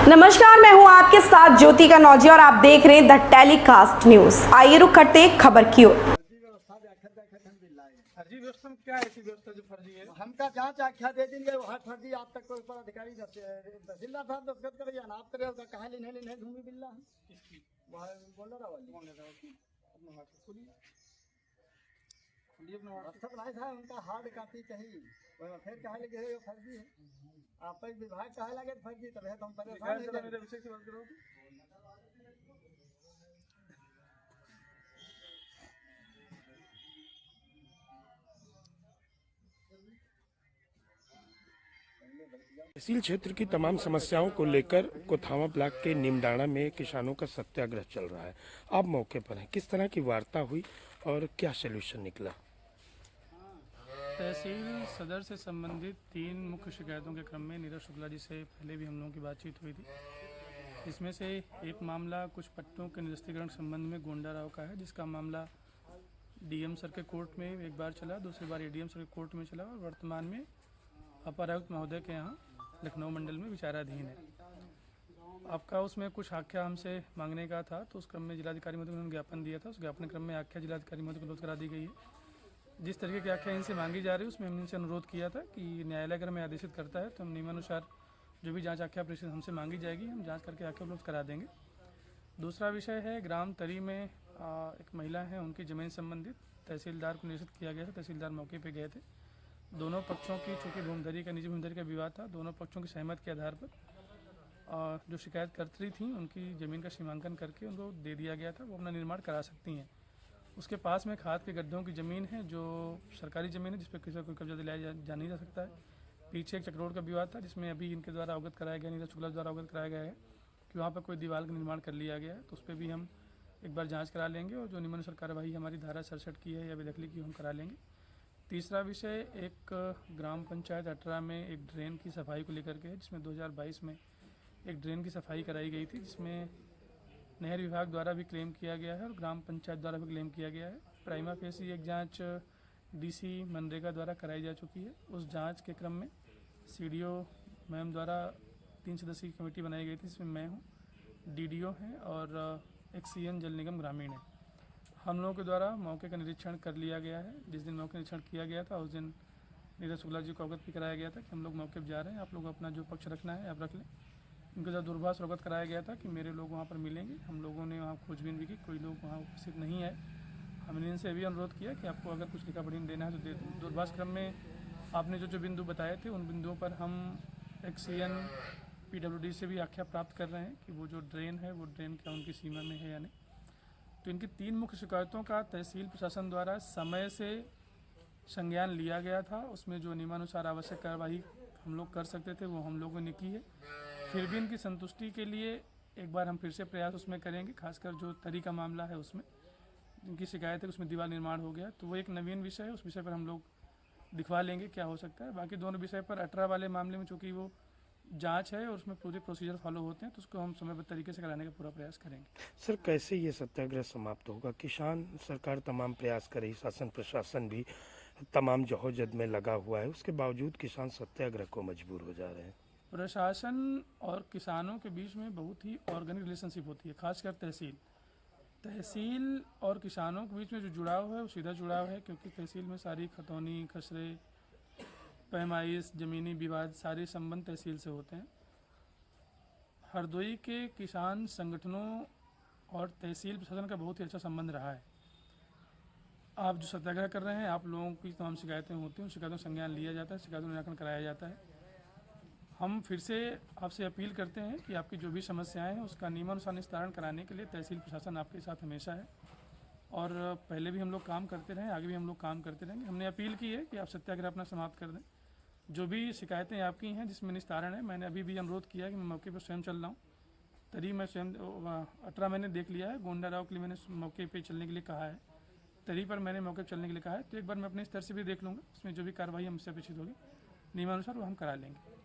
नमस्कार, मैं हूं आपके साथ ज्योति कनौजिया और आप देख रहे हैं द टेलीकास्ट न्यूज। आइए रुक करते हैं खबर की ओर। फर्जी व्यवस्था में क्या ऐसी व्यवस्था जो फर्जी है? हमका जांच आख्या दे देंगे वहाँ फर्जी आज तक कोई पर अधिकारी तहसीलदार साहब दस्तखत करिए ना आप करे उसका कहाँ लेने घूमी बिल्ला इसकी वहाँ बोल रहा वाली सब नहीं था उनका हार्ड कॉपी चाहिए वह फिर कहा लगे ये फर्जी है आप विभाग कहा लगे फर्जी तब है तो हम परेशान है। मेरे विषय की बात करो। तहसील क्षेत्र की तमाम समस्याओं को लेकर कोथावा ब्लॉक के निमडाणा में किसानों का सत्याग्रह चल रहा है। आप मौके पर हैं, किस तरह की वार्ता हुई और क्या सलूशन निकला? तहसील सदर से संबंधित 3 मुख्य शिकायतों के क्रम में नीरज शुक्ला जी से पहले भी हम लोगों की बातचीत हुई थी। इसमें से एक मामला कुछ पट्टों के निरस्तीकरण संबंध में गोंडा राव का है, जिसका मामला डीएम सर के कोर्ट में एक बार चला, दूसरी बार एडीएम सर के कोर्ट में चला और वर्तमान में अपर आयुक्त महोदय के यहाँ लखनऊ मंडल में विचाराधीन है। आपका उसमें कुछ आख्या हमसे मांगने का था, तो उस क्रम में जिलाधिकारी महोदय ने ज्ञापन दिया था। उस ज्ञापन क्रम में आख्या जिलाधिकारी महोदय को अनुरोध करा दी गई है। जिस तरीके की आख्या इनसे मांगी जा रही है उसमें हमने इनसे अनुरोध किया था कि न्यायालय अगर हमें आदेशित करता है तो हम नियमानुसार जो भी जांच आख्या प्रेषित हमसे मांगी जाएगी हम जांच करके आख्या उपलब्ध करा देंगे। दूसरा विषय है ग्राम तरी में एक महिला है, उनकी ज़मीन संबंधित तहसीलदार को निरसित किया गया था। तहसीलदार मौके पर गए थे। दोनों पक्षों की चूँकि भूमिधरी का निजी भूमिधरी का विवाद था, दोनों पक्षों की सहमति के आधार पर जो शिकायतकर्त्री थी उनकी ज़मीन का सीमांकन करके उनको दे दिया गया था। वो अपना निर्माण करा सकती हैं। उसके पास में खाद के गड्ढों की ज़मीन है जो सरकारी ज़मीन है, जिस पर किसी का कोई कब्जा दिलाया जा नहीं जा सकता है। पीछे एक चक्रोड का विवाद था जिसमें अभी इनके द्वारा अवगत कराया गया, नीरज शुक्ला द्वारा अवगत कराया गया है कि वहाँ पर कोई दीवार का निर्माण कर लिया गया है। तो उस पर भी हम एक बार जाँच करा लेंगे और जो नियमानुसार कार्रवाई हमारी धारा 67 की है या बेदखली की हम करा लेंगे। तीसरा विषय एक ग्राम पंचायत अटरा में एक ड्रेन की सफाई को लेकर के है, जिसमें 2022 में एक ड्रेन की सफाई कराई गई थी, जिसमें नहर विभाग द्वारा भी क्लेम किया गया है और ग्राम पंचायत द्वारा भी क्लेम किया गया है। प्राइमा फेसी एक जांच डीसी मनरेगा द्वारा कराई जा चुकी है। उस जांच के क्रम में सीडीओ मैम द्वारा 3 सदस्यीय कमेटी बनाई गई थी, जिसमें मैं हूँ, डीडीओ हैं और एक सीएन जल निगम ग्रामीण है। हम लोगों के द्वारा मौके का निरीक्षण कर लिया गया है। जिस दिन मौके का निरीक्षण किया गया था उस दिन नीरज शुक्ला जी को अवगत भी कराया गया था कि हम लोग मौके पर जा रहे हैं, आप लोग अपना जो पक्ष रखना है आप रख लें। उनके साथ दूरभाष अवगत कराया गया था कि मेरे लोग वहाँ पर मिलेंगे। हम लोगों ने वहाँ खोजबीन भी की, कोई लोग वहाँ उपस्थित नहीं है। हमने इनसे भी अनुरोध किया कि आपको अगर कुछ लिखा पढ़ी देना है तो दे दो। दूरभाष क्रम में आपने जो बिंदु बताए थे उन बिंदुओं पर हम एक सीएन पीडब्ल्यूडी से भी आख्या प्राप्त कर रहे हैं कि वो जो ड्रेन है वो ड्रेन क्या उनकी सीमा में है या नहीं। तो इनकी 3 मुख्य शिकायतों का तहसील प्रशासन द्वारा समय से संज्ञान लिया गया था। उसमें जो नियमानुसार आवश्यक कार्रवाई हम लोग कर सकते थे वो हम लोगों ने की है। फिर भी इनकी संतुष्टि के लिए एक बार हम फिर से प्रयास उसमें करेंगे। खासकर जो तरी का मामला है उसमें इनकी शिकायत है उसमें दीवार निर्माण हो गया, तो वो एक नवीन विषय है, उस विषय पर हम लोग दिखवा लेंगे क्या हो सकता है। बाकी दोनों विषय पर अटरा वाले मामले में चूँकि वो जांच है और उसमें पूरे प्रोसीजर फॉलो होते हैं तो उसको हम समयबद्ध तरीके से कराने का पूरा प्रयास करेंगे। सर, कैसे ये सत्याग्रह समाप्त होगा? किसान सरकार तमाम प्रयास कर रही, शासन प्रशासन भी तमाम जहोजद में लगा हुआ है, उसके बावजूद किसान सत्याग्रह को मजबूर हो जा रहे हैं। प्रशासन और किसानों के बीच में बहुत ही ऑर्गेनिक रिलेशनशिप होती है। खासकर तहसील और किसानों के बीच में जो जुड़ाव है वो सीधा जुड़ाव है, क्योंकि तहसील में सारी खतौनी, खसरे, पैमाइश, ज़मीनी विवाद सारे संबंध तहसील से होते हैं। हरदोई के किसान संगठनों और तहसील प्रशासन का बहुत ही अच्छा संबंध रहा है। आप जो सत्याग्रह कर रहे हैं, आप लोगों की तमाम शिकायतें होती हैं, उन शिकायतों का संज्ञान लिया जाता है, शिकायतों का निराकरण कराया जाता है। हम फिर से आपसे अपील करते हैं कि आपकी जो भी समस्याएं हैं उसका नियमानुसार निस्तारण कराने के लिए तहसील प्रशासन आपके साथ हमेशा है और पहले भी हम लोग काम करते रहे, आगे भी हम लोग काम करते रहेंगे। हमने अपील की है कि आप सत्याग्रह अपना समाप्त कर दें। जो भी शिकायतें आपकी हैं जिसमें निस्तारण है, मैंने अभी भी अनुरोध किया है कि मैं मौके पर स्वयं चल रहा हूँ। तरी मैं स्वयं अटरा मैंने देख लिया है, गोंडा राव के लिए मैंने मौके पर चलने के लिए कहा है, तरी पर मैंने मौके पर चलने के लिए कहा है। तो एक बार मैं अपने स्तर से भी देख लूँगा, उसमें जो भी कार्रवाई हमसे अपेक्षित होगी नियमानुसार वो हम करा लेंगे।